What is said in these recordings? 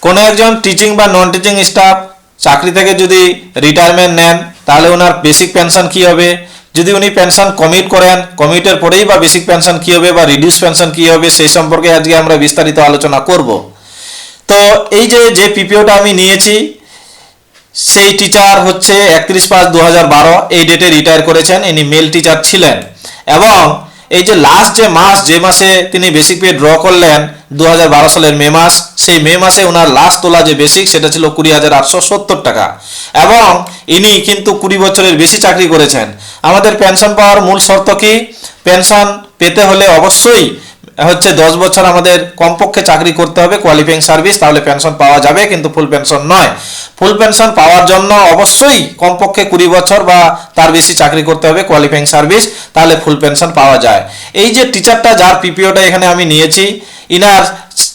কোনো একজন টিচিং বা নন টিচিং স্টাফ চাকরি থেকে যদি রিটায়ারমেন্ট নেন তাহলে ওনার বেসিক পেনশন কি হবে, যদি উনি পেনশন কমিট করেন কমিটের পরেই বা বেসিক পেনশন কি হবে বা রিডিউস পেনশন কি হবে সেই সম্পর্কে আজকে আমরা বিস্তারিত আলোচনা করব। তো এই যে পিপিওটা আমি নিয়েছি সেই টিচার হচ্ছে 31/5/2012 এই ডেটে রিটায়ার করেছেন, ইনি মেল টিচার ছিলেন এবং এই যে লাস্ট যে মাসে তিনি বেসিক পে ড্র করলেন 2012 সালের মে মাস, সেই মে মাসে ওনার লাস্ট তোলা যে বেসিক সেটা ছিল 20,870 টাকা এবং ইনি কিন্তু 20 বছরের বেশি চাকরি করেছেন। আমাদের পেনশন পাওয়ার মূল শর্ত কি, পেনশন পেতে হলে অবশ্যই হচ্ছে 10 বছর আমাদের কমপক্ষে চাকরি করতে হবে কোয়ালিফাইং সার্ভিস, তাহলে পেনশন পাওয়া যাবে, কিন্তু ফুল পেনশন নয়। ফুল পেনশন পাওয়ার জন্য অবশ্যই কমপক্ষে 20 বছর বা তার বেশি চাকরি করতে হবে কোয়ালিফাইং সার্ভিস, তাহলে ফুল পেনশন পাওয়া যায়। এই যে টিচারটা যার পিপিওটা এখানে আমি নিয়েছি ইনার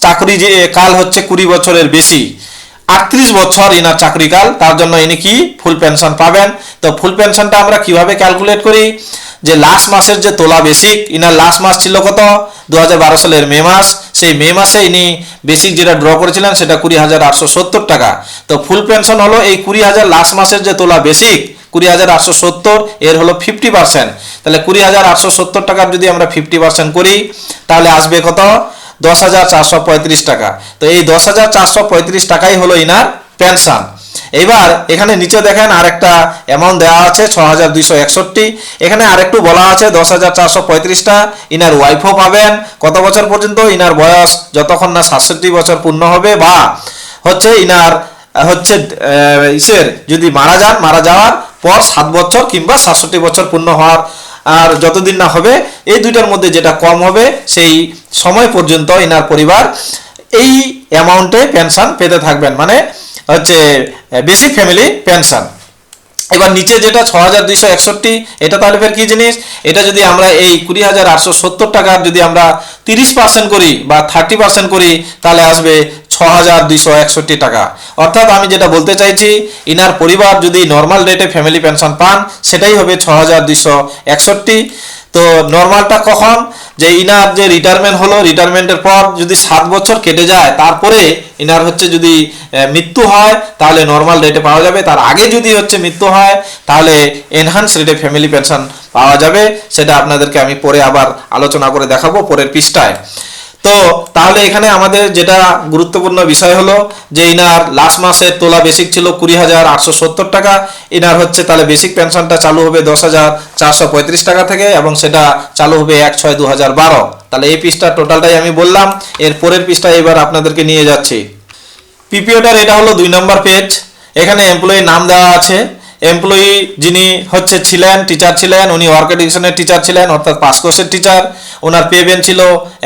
চাকরি যে কাল হচ্ছে 20 বছরের বেশি, 38 বছর ইনার চাকরিকাল, তার জন্য ইনি কি ফুল পেনশন পাবেন। তো ফুল পেনশনটা আমরা কিভাবে ক্যালকুলেট করি, যে লাস্ট মাসের যে তোলা বেসিক, ইনার লাস্ট মাস ছিল কত 2012 সালের মে মাস, সেই মে মাসে ইনি বেসিক যেটা ড্র করেছিলেন সেটা 20,870 টাকা। তো ফুল পেনশন হলো এই 20,000 লাস্ট মাসের যে তোলা বেসিক 20,870 এর হলো 50%, তাহলে 20,870 টাকার যদি আমরা 50% করি তাহলে আসবে কত 10,435 টাকা। তো এই 10,435 টাকাই হলো ইনার পেনশন। এবার এখানে নিচে দেখেন আরেকটা অ্যামাউন্ট দেওয়া আছে 6,261, এখানে আরেকটু বলা আছে 10,435টা ইনার ওয়াইফও পাবেন কত বছর পর্যন্ত, ইনার বয়স যতক্ষণ না 67 বছর পূর্ণ হবে বা হচ্ছে ইনার হচ্ছে যদি মারা যাওয়ার পর 7 বছর কিংবা 67 বছর পূর্ণ হওয়ার আর যতদিন না হবে এই দুইটার মধ্যে যেটা কম হবে সেই সময় পর্যন্ত ইনার পরিবার এই অ্যামাউন্টে পেনশন পেতে থাকবেন, মানে হচ্ছে বেসিক ফ্যামিলি পেনশন। এবার নিচে যেটা 6,261 এটা তাহলে ফের কি জিনিস, এটা যদি আমরা এই 20,870 টাকার যদি আমরা 30% করি বা 30% করি তাহলে আসবে 6,261 টাকা। অর্থাৎ আমি যেটা বলতে চাইছি ইনার পরিবার যদি নর্মাল রেটে ফ্যামিলি পেনশন পান সেটাই হবে 6,261। তো নর্মালটা কখন, যে ইনার যে রিটায়ারমেন্ট হলো রিটায়ারমেন্টের পর যদি 7 বছর কেটে যায় তারপরে ইনার হচ্ছে যদি মৃত্যু হয় তাহলে নর্মাল রেটে পাওয়া যাবে, তার আগে যদি হচ্ছে মৃত্যু হয় তাহলে এনহান্স রেটে ফ্যামিলি পেনশন পাওয়া যাবে। সেটা আপনাদেরকে আমি পরে আবার আলোচনা করে দেখাবো পরের পৃষ্ঠায়। তো তাহলে এখানে আমাদের যেটা গুরুত্বপূর্ণ বিষয় হলো যে ইনার লাস্ট মাসের তোলা বেসিক ছিল 20,870 টাকা, ইনার হচ্ছে তাহলে বেসিক পেনশনটা চালু হবে 10,435 টাকা থেকে এবং সেটা চালু হবে 1/6/2012। তাহলে এই পৃষ্ঠা টোটালটাই আমি বললাম, এর পরের পৃষ্ঠায় এবার আপনাদেরকে নিয়ে যাচ্ছি। পিপিওটার এটা হলো 2 নম্বর পেজ, এখানে এমপ্লয়ির নাম দেওয়া আছে। এমপ্লয়ি যিনি হচ্ছে ছিলেন টিচার ছিলেন, উনি ওয়ার্ক এডুকেশনের টিচার ছিলেন অর্থাৎ পাস কোর্সের টিচার, ওনার পে বেন ছিল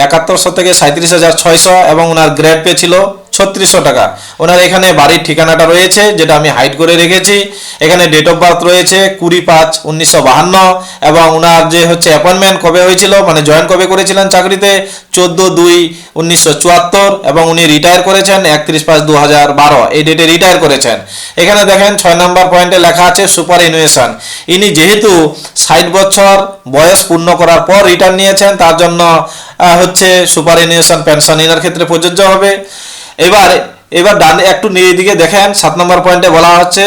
7100 থেকে 37,600 এবং ওনার গ্রেড পে ছিল 3600 টাকা। ওনার এখানে বাড়ির ঠিকানাটা রয়েছে যেটা আমি হাইড করে রেখেছি, এখানে ডেট অফ বার্থ রয়েছে 20/5/1952 এবং ওনার যে হচ্ছে অ্যাপয়েন্টমেন্ট কবে হয়েছিল মানে জয়েন কবে করেছিলেন চাকরিতে 14/2/1974 এবং উনি রিটায়ার করেছেন 31/5/2012 এই ডেটে রিটায়ার করেছেন। এখানে দেখেন 6 নম্বর পয়েন্টে লেখা আছে সুপার এনুয়েশন, ইনি যেহেতু 60 বছর বয়স পূর্ণ করার পর রিটার্ন নিয়েছেন তার জন্য হচ্ছে সুপার এনুয়েশন পেনশন ইনার ক্ষেত্রে প্রযোজ্য হবে। এবার ডান একটু দিকে দেখেন 7 নম্বর পয়েন্টে বলা হচ্ছে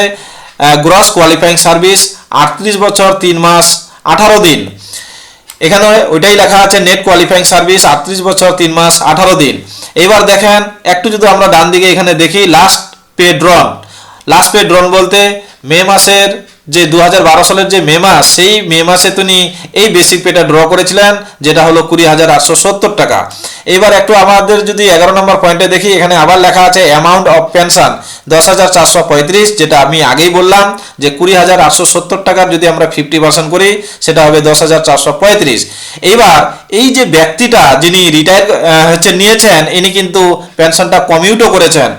গ্রস কোয়ালিফাইং সার্ভিস 38 বছর 3 মাস 18 দিন, এখানে ওইটাই লেখা আছে নেট কোয়ালিফাইং সার্ভিস 38 বছর 3 মাস 18 দিন। এবার দেখেন একটু যদি আমরা ডান দিকে এখানে দেখি লাস্ট পে ড্রন বলতে মে মাসের যে 2012 সালের যে মে মাস সেই মে মাসে তিনি এই বেসিক পেটা ড্র করেছিলেন যেটা হলো 20,870 টাকা। এবার একটু আমাদের যদি 11 নম্বর পয়েন্টে দেখি এখানে আবার লেখা আছে অ্যামাউন্ট অফ পেনশন 10,435, যেটা আমি আগেই বললাম যে 20,870 টাকার যদি আমরা 50% করি সেটা হবে 10,435। এইবার এই যে ব্যক্তিটা যিনি রিটায়ার হচ্ছে নিয়েছেন ইনি কিন্তু পেনশনটা কমিউটও করেছেন,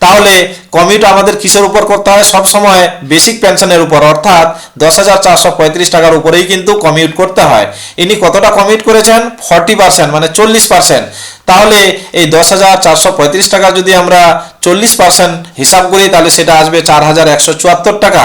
তাহলে কমিউট আমাদের কিসের উপর করতে হয়, সব সময় বেসিক পেনশনের উপর অর্থাৎ 10,435 টাকার উপরেই কিন্তু কমিউট করতে হয়। ইনি কতটা কমিউট করেছেন 40% মানে 40%, তাহলে এই 10,435 টাকা যদি আমরা 40% হিসাব করি তাহলে সেটা আসবে 4174 টাকা।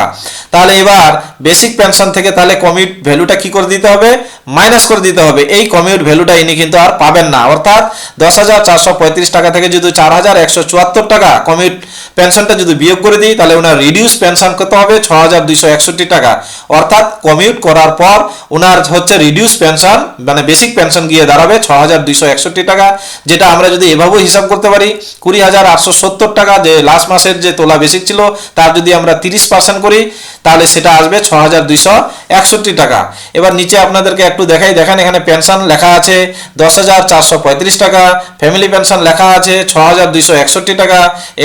তাহলে এবার বেসিক পেনশন থেকে তাহলে কমিউট ভ্যালুটা কি করে দিতে হবে, মাইনাস করে দিতে হবে। এই কমিউট ভ্যালুটা ইনি কিন্তু আর পাবেন না, অর্থাৎ 10,435 টাকা থেকে যদি 4174 টাকা কমিউট পেনশনটা যদি বিয়োগ করে দিই তাহলে ওনার রিডিউস পেনশন কত হবে 6,261 টাকা। অর্থাৎ কমিউট করার পর ওনার হচ্ছে রিডিউস পেনশন মানে বেসিক পেনশন গিয়ে দাঁড়াবে 6,261 টাকা, যেটা আমরা যদি এভাবেও হিসাব করতে পারি 20,870 টাকা যে লাস্ট মাসের যে তোলা বেসিক ছিল তার যদি আমরা 30% করি তাহলে সেটা আসবে 6,261 টাকা। এবার নিচে আপনাদেরকে একটু দেখাই, দেখেন এখানে পেনশন লেখা আছে 10,435 টাকা, ফ্যামিলি পেনশন লেখা আছে 6,261 টাকা,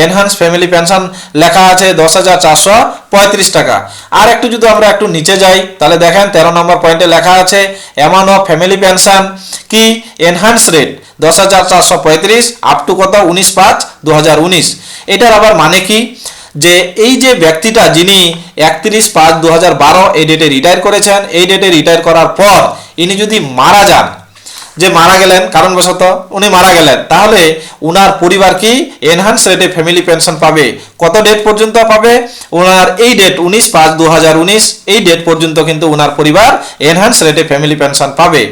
এনহান্স ফ্যামিলি পেনশন লেখা আছে 10,435 টাকা। আর একটু যদি আমরা একটু নিচে যাই তাহলে দেখেন 13 নম্বর পয়েন্টে লেখা আছে অ্যামাউন্ট অফ ফ্যামিলি পেনশন কি এনহান্স রেট 10,435 আপ টু কত 19/5/2019। এটার আবার মানে কি, যে এই যে ব্যক্তিটা যিনি 31/5/2012 এই ডেটে রিটায়ার করেছেন, এই ডেটে রিটায়ার করার পর ইনি যদি মারা যান, যে মারা গেলেন কারণবশত উনি মারা গেলেন, তাহলে উনার পরিবার কি এনহান্স রেটে ফ্যামিলি পেনশন পাবে। কত ডেট পর্যন্ত পাবে, ওনার এই ডেট 19/5/2019 এই ডেট পর্যন্ত কিন্তু ওনার পরিবার এনহান্স রেটে ফ্যামিলি পেনশন পাবে।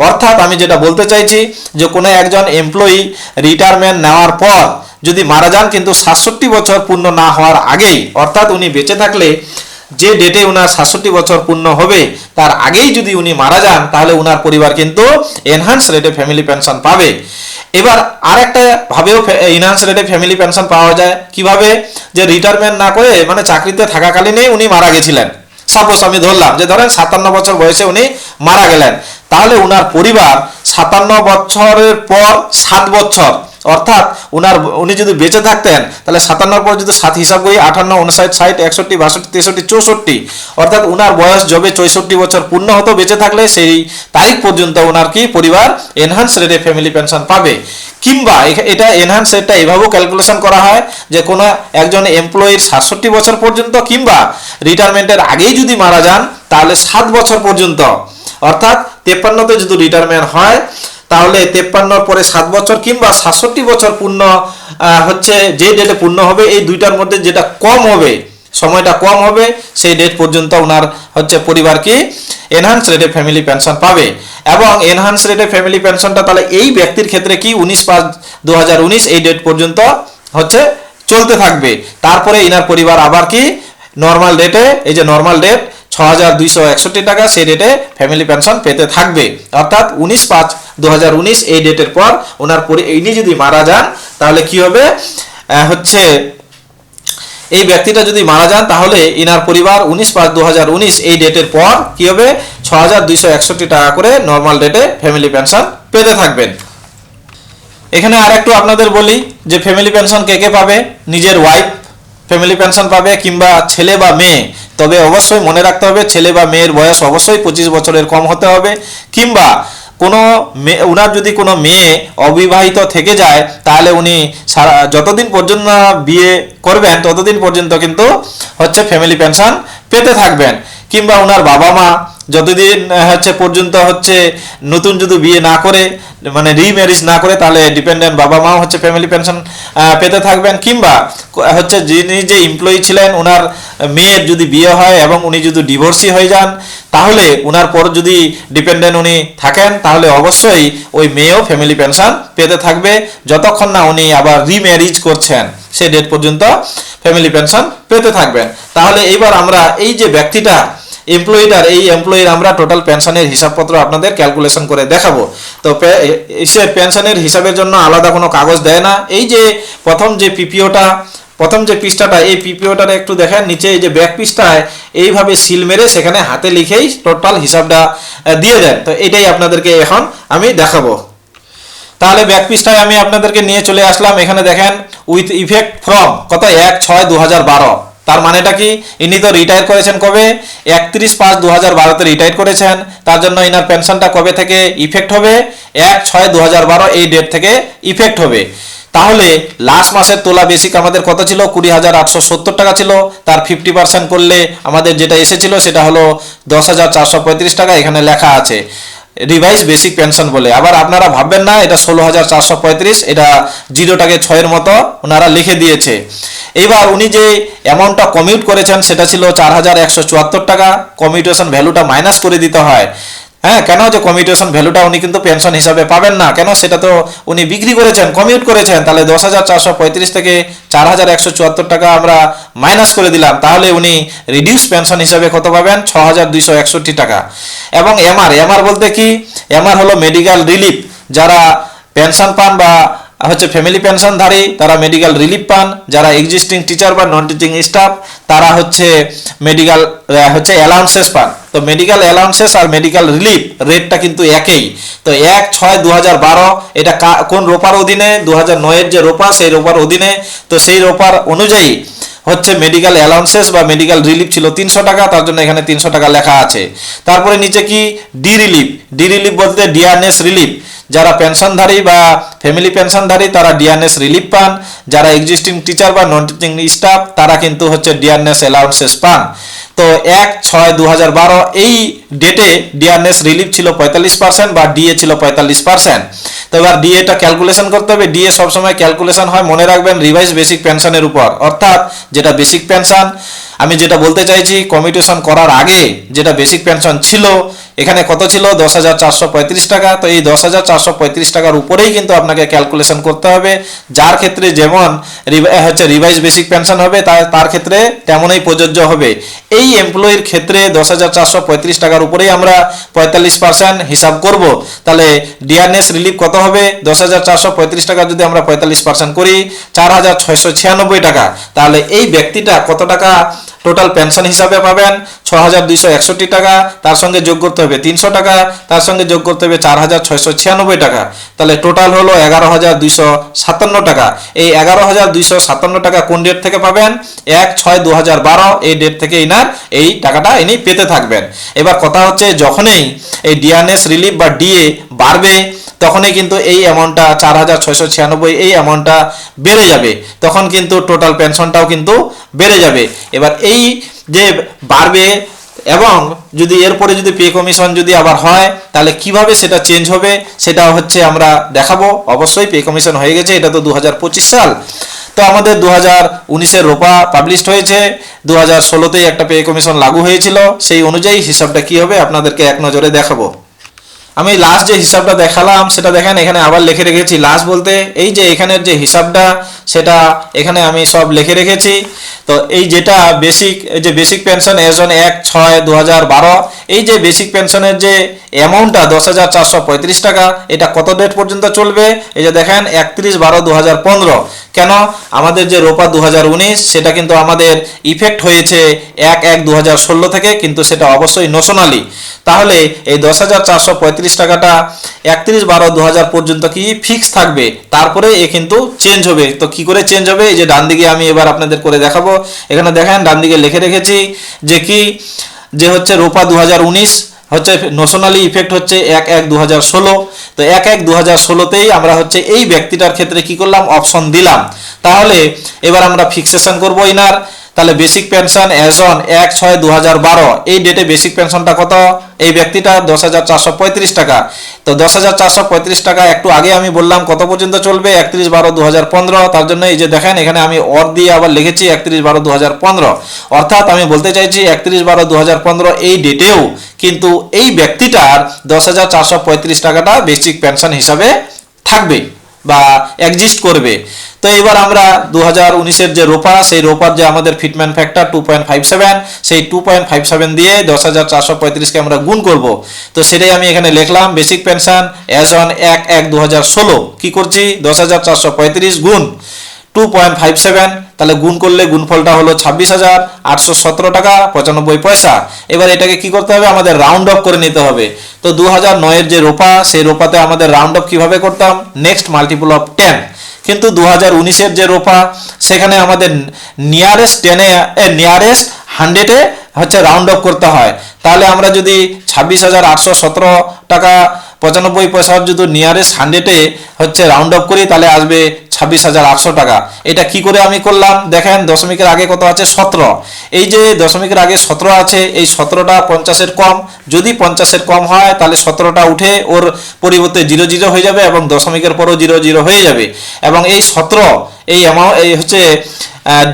অর্থাৎ আমি যেটা বলতে চাইছি যে কোনো একজন এমপ্লয়ি রিটায়ারমেন্ট নেওয়ার পর যদি মারা যান কিন্তু 67 বছর পূর্ণ না হওয়ার আগেই, অর্থাৎ উনি বেঁচে থাকলে যে ডেটে উনার 67 বছর পূর্ণ হবে তার আগেই যদি উনি মারা যান তাহলে উনার পরিবার কিন্তু এনহান্স রেটে ফ্যামিলি পেনশন পাবে। এবার আরেকটা ভাবেও এনহান্স রেটে ফ্যামিলি পেনশন পাওয়া যায় কিভাবে, যে রিটায়ারমেন্ট না করে মানে চাকরিতে থাকাকালীনই উনি মারা গেছিলেন, সাপোজ আমি ধরলাম যে ধরেন 57 বছর বয়সে উনি মারা গেলেন, তাহলে উনার পরিবার 57 বছরের পর 7 বছর, অর্থাৎ উনি যদি বেঁচে থাকতেন তাহলে 57 পর যদি 7 হিসাব করি 58, 59, 60, 61, 62, 63, 64, অর্থাৎ উনার বয়স যবে 64 বছর পূর্ণ হতো বেঁচে থাকলে সেই তারিখ পর্যন্ত ওনার কি পরিবার এনহান্স রেটে ফ্যামিলি পেনশন পাবে। কিংবা এটা এনহান্স রেটটা এভাবেও ক্যালকুলেশন করা হয় যে কোনো একজন এমপ্লয়ির 67 বছর পর্যন্ত কিংবা রিটায়ারমেন্টের আগেই যদি মারা যান তাহলে 7 বছর পর্যন্ত, অর্থাৎ 53তে যদি রিটায়ারমেন্ট হয় তাহলে 53 পরে 7 বছর কিংবা 67 বছর পূর্ণ হচ্ছে যে ডেটে পূর্ণ হবে এই দুইটার মধ্যে যেটা কম হবে, সময়টা কম হবে, সেই ডেট পর্যন্ত ওনার হচ্ছে পরিবার কি এনহান্স রেটে ফ্যামিলি পেনশন পাবে। এবং এনহান্স রেটে ফ্যামিলি পেনশনটা তাহলে এই ব্যক্তির ক্ষেত্রে কি 19/5/2019 এই ডেট পর্যন্ত হচ্ছে চলতে থাকবে। তারপরে ইনার পরিবার আবার কি নর্মাল ডেটে, এই যে নর্মাল ডেট 6,261 টাকা সেই ডেটে ফ্যামিলি পেনশন পেতে থাকবে। অর্থাৎ 19/5/2019 এই ডেটের পর ওনার ইনি যদি মারা যান তাহলে কি হবে, হচ্ছে এই ব্যক্তিটা যদি মারা যান তাহলে ইনার পরিবার 19/5/2019 এই ডেটের পর কি হবে 6,261 টাকা করে নর্মাল ডেটে ফ্যামিলি পেনশন পেতে থাকবেন। এখানে আর একটু আপনাদের বলি যে ফ্যামিলি পেনশন কে কে পাবে, নিজের ওয়াইফ ফ্যামিলি পেনশন পাবে কিংবা ছেলে বা মেয়ে, তবে অবশ্যই মনে রাখতে হবে ছেলে বা মেয়ের বয়স অবশ্যই 25 বছরের কম হতে হবে, কিংবা কোনো উনার যদি কোনো মেয়ে অবিবাহিত থেকে যায় তাহলে উনি যতদিন পর্যন্ত বিয়ে করবেন ততদিন পর্যন্ত কিন্তু হচ্ছে ফ্যামিলি পেনশন পেতে থাকবেন। কিংবা উনার বাবা মা যতদিন হচ্ছে পর্যন্ত হচ্ছে নতুন যদি বিয়ে না করে মানে রিম্যারেজ না করে তাহলে ডিপেন্ডেন্ট বাবা মাও হচ্ছে ফ্যামিলি পেনশন পেতে থাকবেন। কিংবা হচ্ছে যিনি যে এমপ্লয়ি ছিলেন ওনার মেয়ের যদি বিয়ে হয় এবং উনি যদি ডিভোর্সি হয়ে যান তাহলে ওনার পর যদি ডিপেন্ডেন্ট উনি থাকেন তাহলে অবশ্যই ওই মেয়েও ফ্যামিলি পেনশন পেতে থাকবে যতক্ষণ না উনি আবার রিম্যারেজ করছেন সেই ডেট পর্যন্ত ফ্যামিলি পেনশন পেতে থাকবেন। তাহলে এইবার আমরা এই যে ব্যক্তিটা এমপ্লয়িটার এই এমপ্লয়ির আমরা টোটাল পেনশনের হিসাবপত্র আপনাদের ক্যালকুলেশন করে দেখাবো। তো পেনশনের হিসাবের জন্য আলাদা কোনো কাগজ দেয় না। এই যে প্রথম যে পৃষ্ঠাটা এই পিপিওটার একটু দেখেন নিচে এই যে ব্যাক পৃষ্ঠায় এইভাবে সিল মেরে সেখানে হাতে লিখেই টোটাল হিসাবটা দিয়ে দেন। তো এটাই আপনাদেরকে এখন আমি দেখাবো। তাহলে ব্যাক পৃষ্ঠায় আমি আপনাদেরকে নিয়ে চলে আসলাম। এখানে দেখেন উইথ ইফেক্ট ফ্রম কত 1/6/2012, তার মানেটা কি ইনি তো রিটায়ার করেছেন কবে 31/5/2012 রিটায়ার করেছেন, তার জন্য ইনার পেনশনটা কবে থেকে ইফেক্ট হবে 1/6/2012 এই ডেট থেকে ইফেক্ট হবে। তাহলে লাস্ট মাসের তোলা বেসিক আমাদের কত ছিল 20,870 টাকা ছিল, তার 50% করলে আমাদের যেটা এসেছিল সেটা হলো 10,435 টাকা, এখানে লেখা আছে রিভাইজ বেসিক পেনশন বলে। আবার আপনারা ভাববেন না এটা 16,435, এটা জিরোটাকে 6-এর মতো ওনারা লিখে দিয়েছে। এইবার উনি যে অ্যামাউন্টটা কমিউট করেছেন সেটা ছিল 4,174 টাকা, কমিউটেশন ভ্যালুটা মাইনাস করে দিতে হয়। হ্যাঁ, কেন যে কমিউটেশন ভ্যালুটা উনি কিন্তু পেনশন হিসাবে পাবেন না, কেন সেটা তো উনি বিক্রি করেছেন, কমিউট করেছেন। তাহলে 10,435 থেকে 4,174 টাকা আমরা মাইনাস করে দিলাম, তাহলে উনি রিডিউস পেনশন হিসাবে কত পাবেন? 6,261 টাকা। এবং এমআর বলতে কি? এমআর হলো মেডিকেল রিলিফ। যারা পেনশন পান বা হচ্ছে ফ্যামিলি পেনশনধারী তারা মেডিকেল রিলিফ পান, যারা এক্সিস্টিং টিচার বা নন টিচিং স্টাফ তারা হচ্ছে মেডিকেল হচ্ছে অ্যালাউন্সেস পান। তো মেডিকেল অ্যালাউন্সেস আর মেডিকেল রিলিফ রেটটা কিন্তু একই। তো 1/6/2012 এটা কোন রোপার অধীনে? 2009-এর যে রোপা সেই রোপার অধীনে। তো সেই রোপার অনুযায়ী হচ্ছে মেডিকেল অ্যালাউন্সেস বা মেডিকেল রিলিফ ছিল 300 টাকা, তার জন্য এখানে 300 টাকা লেখা আছে। তারপরে নিচে কি? ডি রিলিফ বলতে ডিয়ারনেস রিলিফ। যারা পেনশনধারী বা ফ্যামিলি পেনশনধারী তারা ডিয়ারনেস রিলিফ পান, যারা এক্সিস্টিং টিচার বা নন টিচিং স্টাফ তারা কিন্তু হচ্ছে ডিয়ারনেস অ্যালাউন্সেস পান। তো 1/6/2012 এই ডেটে ডিয়ারনেস রিলিফ ছিল 45% বা ডিএ ছিল 45%। তো এবার ডিএটা ক্যালকুলেশন করতে হবে। ডিএ সবসময় ক্যালকুলেশন হয়, মনে রাখবেন, রিভাইজ বেসিক পেনশনের উপর, অর্থাৎ যেটা বেসিক পেনশন। আমি যেটা বলতে চাইছি, কমিউটেশন করার আগে যেটা বেসিক পেনশন ছিল এখানে কত ছিল? 10,435 টাকা। তো এই 10,435 টাকার উপরেই কিন্তু আপনাকে ক্যালকুলেশন করতে হবে। যার ক্ষেত্রে যেমন হচ্ছে রিভাইজ বেসিক পেনশন হবে তার ক্ষেত্রে তেমনই প্রযোজ্য হবে। এই এমপ্লয়ির ক্ষেত্রে 10,435 টাকার উপরেই আমরা 45% হিসাব করব। তাহলে ডিয়ারনেস রিলিফ কত হবে? 10,435 টাকা যদি আমরা 45% করি 4,696 টাকা। তাহলে এই ব্যক্তিটা কত টাকা টোটাল পেনশন হিসাবে পাবেন? 6,261 টাকা। তার সঙ্গে যোগ করতে হবে 300 টাকা, তার সঙ্গে যোগ করতে হবে 4,696 টাকা। তাহলে টোটাল হলো 11,257 টাকা। এই 11,257 টাকা কোন ডেট থেকে পাবেন? 1/6/2012 এই ডেট থেকে ইনার এই টাকাটা ইনি পেতে থাকবেন। এবার কথা হচ্ছে, যখনই এই ডিয়ারনেস রিলিফ বা ডিএ বাড়বে তখনই কিন্তু এই অ্যামাউন্টটা 4,696 এই অ্যামাউন্টটা বেড়ে যাবে, তখন কিন্তু টোটাল পেনশনটাও কিন্তু বেড়ে যাবে। এবার এই যে বাড়বে এবং যদি এরপরে যদি পে কমিশন যদি আবার হয় তাহলে কিভাবে সেটা চেঞ্জ হবে সেটা হচ্ছে আমরা দেখাবো। অবশ্যই পে কমিশন হয়ে গেছে, এটা তো 2025 সাল। তো আমাদের 2019-এর রোপা পাবলিশড হয়েছে, 2016-তেই একটা পে কমিশন লাগু হয়েছিল। সেই অনুযায়ী হিসাবটা কি হবে আপনাদেরকে এক নজরে দেখাবো। আমি লাস্ট যে হিসাবটা দেখালাম সেটা দেখেন, এখানে আবার লিখে রেখেছি। লাস্ট বলতে এই যে এখানের যে হিসাবটা সেটা এখানে আমি সব লিখে রেখেছি। তো এই যেটা বেসিক পেনশন এজ অন 1/6/2012 এই যে বেসিক পেনশনের যে অ্যামাউন্টটা 10,435 টাকা, এটা কত ডেট পর্যন্ত চলবে? এই যে দেখেন 31/12/2015। কেন? আমাদের যে রোপা 2019 সেটা কিন্তু আমাদের ইফেক্ট হয়েছে 1/1/2016 থেকে, কিন্তু সেটা অবশ্যই নোশনালি। তাহলে এই 10,435 টাকাটা 31/12/2000 পর্যন্ত কি ফিক্স থাকবে, তারপরে এ কিন্তু চেঞ্জ হবে। তো কি করে চেঞ্জ হবে? এই যে ডান দিকে আমি এবার আপনাদের করে দেখাবো। এখানে দেখেন ডান দিকে লিখে রেখেছি যে কি যে হচ্ছে রোপা 2019 হচ্ছে নোশনালি ইফেক্ট হচ্ছে 1/1/2016। তো 1/1/2016তেই আমরা হচ্ছে এই ব্যক্তিটার ক্ষেত্রে কি করলাম? অপশন দিলাম। তাহলে এবার আমরা ফিক্সেশন করব ইনার। তাহলে বেসিক পেনশন এজ অন 1/6/2012 এই ডেটে বেসিক পেনশনটা কত? এই ব্যক্তিটা 10,435 টাকা। তো 10,435 টাকা একটু আগে আমি বললাম কত পর্যন্ত চলবে? 31/12/2015। তার জন্য এই যে দেখেন এখানে আমি অর দিয়ে আবার লিখেছি 31/12/2015। অর্থাৎ আমি বলতে চাইছি 31/12/2015 এই ডেটেও কিন্তু এই ব্যক্তিটার 10,435 টাকাটা বেসিক পেনশন হিসাবে থাকবে বা এক্সিস্ট করবে। তো এবার আমরা 2019-এর যে রোপা সেই রোপার যে আমাদের ফিটমেন্ট ফ্যাক্টর 2.57 সেই 2.57 দিয়ে 10,435-কে আমরা গুণ করব। তো সেটাই আমি এখানে লিখলাম বেসিক পেনশন এজ অন 1/1/2016 কি করছি? 10,435 গুণ 2.57, তাহলে গুণ করলে গুণফলটা হলো 26,817 টাকা 95 পয়সা। এবার এটাকে কি করতে হবে? আমাদের রাউন্ড অফ করে নিতে হবে। তো 2009-এর যে রোপা সেই রোপাতে আমাদের রাউন্ড অফ কিভাবে করতাম? Next multiple of 10। কিন্তু 2019-এর যে রোপা সেখানে আমাদের নিয়ারেস্ট 100-এ হচ্ছে রাউন্ড অফ করতে হয়। তাহলে আমরা যদি 26,817 টাকা 95 পয়সার যদি নিয়ারেস্ট 100-এ হচ্ছে রাউন্ড অফ করি তাহলে আসবে 26,800 টাকা। এটা কি করে আমি করলাম দেখেন, দশমিকের আগে কত আছে 17, এই যে দশমিকের আগে 17 আছে, এই 17টা 50-এর কম, যদি 50-এর কম হয় তাহলে 17টা উঠে ওর পরিবর্তে 00 হয়ে যাবে এবং দশমিকের পরও 00 হয়ে যাবে। এবং এই 17 এই অ্যামাউন্ট এই হচ্ছে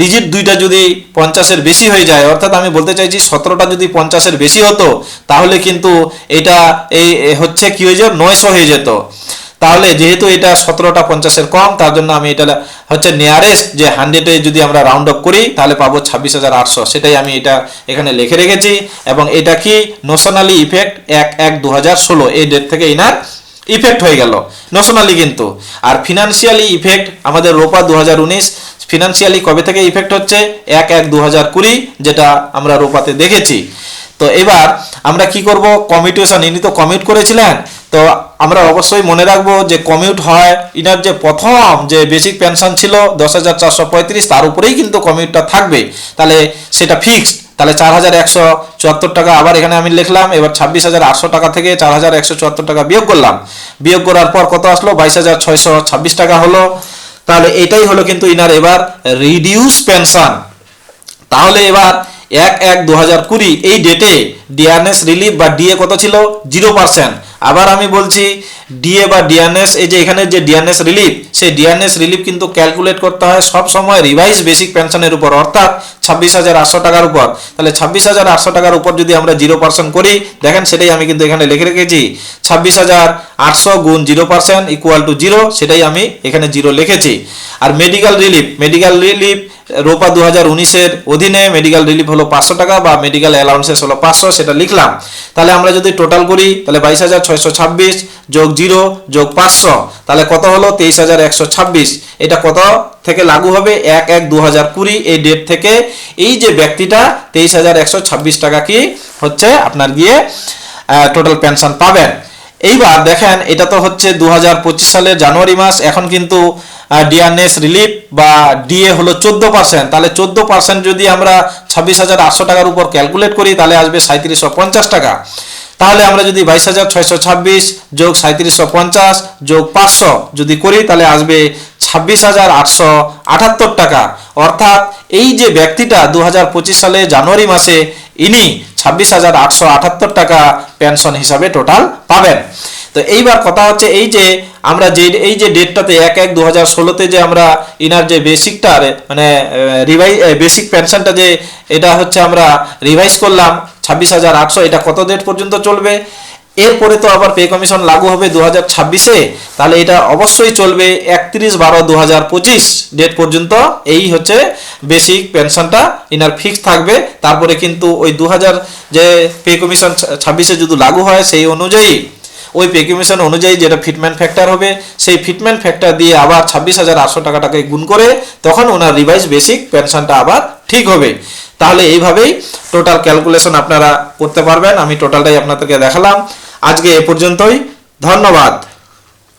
ডিজিট দুইটা যদি 50-এর বেশি হয়ে যায়, অর্থাৎ আমি বলতে চাইছি 17টা যদি 50-এর বেশি হতো তাহলে কিন্তু এটা এই হচ্ছে কি হয়ে যেত 900 হয়ে যেত। তাহলে যেহেতু এটা 17টা 50-এর কম, তার জন্য আমি এটা হচ্ছে নিয়ারেস্ট যে 100-এ যদি আমরা রাউন্ড অফ করি তাহলে পাবো 26,800, সেটাই আমি এটা এখানে লিখে রেখেছি। এবং এটা কি নোশনালি ইফেক্ট 1/1/2016 এই ডেট থেকে ইনার ইফেক্ট হয়ে গেল নোশনালি কিন্তু। আর ফিনান্সিয়ালি ইফেক্ট আমাদের রোপা 2019 ফিনান্সিয়ালি কবে থেকে ইফেক্ট হচ্ছে 1/1/2020, যেটা আমরা রোপাতে দেখেছি। তো এবার আমরা কি করব, কমিউটেশন, ইনি তো কমিউট করেছিলেন, তো আমরা অবশ্যই মনে রাখবো যে কমিউট হয় ইনার যে প্রথম যে বেসিক পেনশন ছিল 10,435, তার উপরেই কিন্তু কমিউটটা থাকবে, তাহলে সেটা ফিক্সড। তাহলে 4,174 টাকা আবার এখানে আমি লিখলাম। এবার 26,800 টাকা থেকে 4,174 টাকা বিয়োগ করলাম, বিয়োগ করার পর কত আসলো 22,626 টাকা হলো। তাহলে এটাই হলো কিন্তু ইনার এবার রিডিউস পেনশন। তাহলে এবার 1/1/2020 এই ডেটে ডিআরএস রিলিফ বা ডিএ কত ছিল 0%। আবার আমি বলছি ডিএ বা ডিআরএস, এই যে এখানে যে ডিআরএস রিলিফ, সেই ডিআরএস রিলিফ কিন্তু ক্যালকুলেট করতে হয় সব সময় রিভাইজ বেসিক পেনশনের উপর, অর্থাৎ 26,800 টাকার উপর। তাহলে 26,800 টাকার উপর যদি আমরা 0% করি, দেখেন সেটাই আমি কিন্তু এখানে লিখে রেখেছি, 26,800 গুণ 0% ইকুয়াল টু 0, সেটাই আমি এখানে 0 লিখেছি। আর মেডিকেল রিলিফ রোপা 2019-এর অধীনে মেডিকেল রিলিফ হলো 500 টাকা বা মেডিকেল অ্যালাউন্সেস হলো 500, সেটা লিখলাম। তাহলে আমরা যদি টোটাল করি তাহলে 22,626 যোগ 0 যোগ 500, তাহলে কত হলো 23,126। এটা কত থেকে লাগু হবে 1/1/2020 এই ডেট থেকে এই যে ব্যক্তিটা 23,126 টাকা কি হচ্ছে আপনার গিয়ে টোটাল পেনশন পাবেন। এইবার দেখেন এটা তো হচ্ছে 2025 সালের জানুয়ারি মাস, এখন কিন্তু ডিআরএস রিলিফ বা ডিএ হলো 14%। তাহলে 14% যদি আমরা 26,800 টাকার উপর ক্যালকুলেট করি তাহলে আসবে 3750 টাকা। তাহলে আমরা যদি 22,626 যোগ 3750 যোগ 500 যদি করি তাহলে আসবে 26,878 টাকা। অর্থাৎ এই যে ব্যক্তিটা 2025 সালে জানুয়ারি মাসে ইনি 26,878 টাকা পেনশন হিসাবে টোটাল পাবেন। তো এইবার কথা হচ্ছে এই যে আমরা এই যে ডেটটাতে 1/1/2016-তে যে আমরা ইনার যে বেসিকটা মানে বেসিক পেনশনটা যে এটা হচ্ছে আমরা রিভাইজ করলাম 26,800, এটা কত ডেট পর্যন্ত চলবে? এরপরে তো আবার পে কমিশন লাগু হবে 2026-এ, তাহলে এটা অবশ্যই চলবে 31/12/2025 ডেট পর্যন্ত। এই হচ্ছে বেসিক পেনশনটা ইনার ফিক্স থাকবে। তারপরে কিন্তু ওই 2000 যে পে কমিশন 26-এ যদি লাগু হয় সেই অনুযায়ী ওই পে কমিশন অনুযায়ী যেটা ফিটমেন্ট ফ্যাক্টর হবে, সেই ফিটমেন্ট ফ্যাক্টর দিয়ে আবার 26,800 টাকাটাকে গুণ করে তখন ওনার রিভাইজ বেসিক পেনশনটা আবার ঠিক হবে। তাহলে এইভাবেই টোটাল ক্যালকুলেশন আপনারা করতে পারবেন। আমি টোটালটাই আপনাদেরকে দেখালাম। আজকে এ পর্যন্তই, ধন্যবাদ।